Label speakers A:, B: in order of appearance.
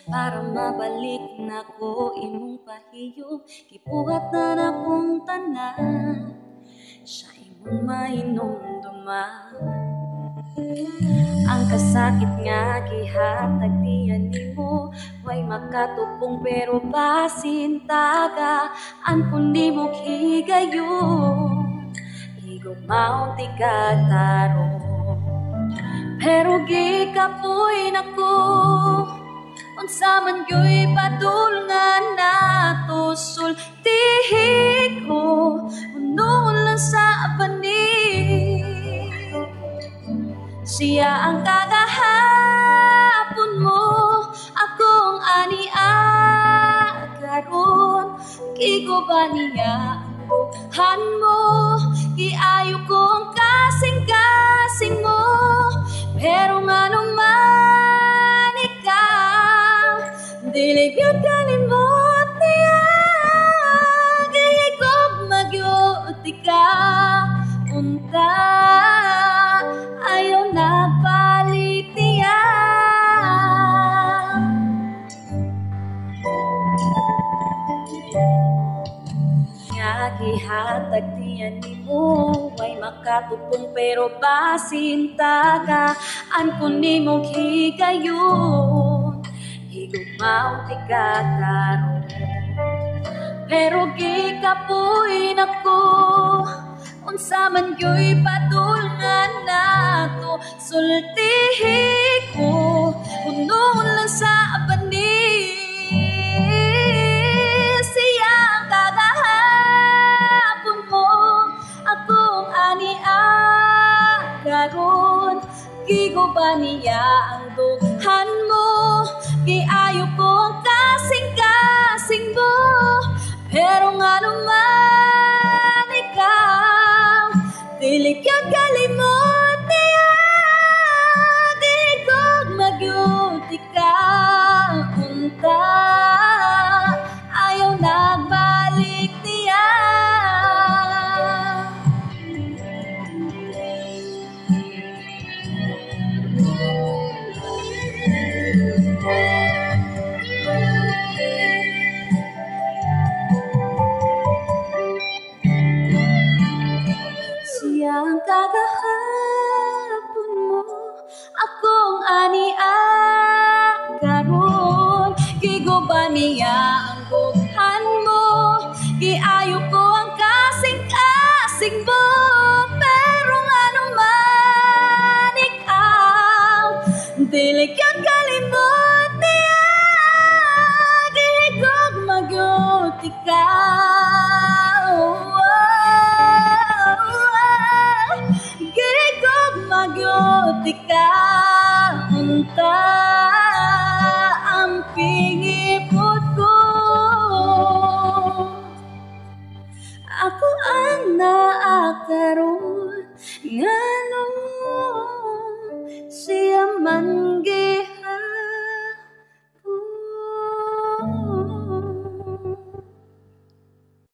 A: para mabalik na ko imong pahiyo. Gibuhat na akong tanan sa imong mainumduman. Ang kasakit nga gihatag diyan nimo, way makatupong pero basintagaan kun di mo higayon. Igumaw ti kataro, pero gikapoy nako. Unsa man gyoy padulngan nato, sultihi ko unong lang sa abani. Siya ang kagahapon mo, akong aniagaron. Kigo ba niya ang buhan mo, kiayo kong kasing-kasing mo. Pero nga naman ikaw, dili gyud kalimot niya. Gayagog magyot ka, unta ayaw na balik niya. Nga gihatag diyan nimo, way makatupong pero basintagaan kun nimong higayon. Higumaw ti kataro, pero gikapoy nako. Unsa man gyoy padulngan nato, sultihi ko unong lang sa abani. Siya ang kagahapon mo, akong aniagaron. Kigo ba niya ang dughan mo, kiayo kong kasing-kasing mo. Pero nga naman ikaw, dili gyud kalimot niya. Gigog magyud ka, unta ayaw nagbalik niya. Siyang kagahapon mo, akong aniagaron. Kigo ba niya ang bughan mo, kiayo ko ang kasing-kasing mo. Pero nga naman ikaw, dili gyud kalimot niya. Gihigog magyud ka, gigog magyud ka, unta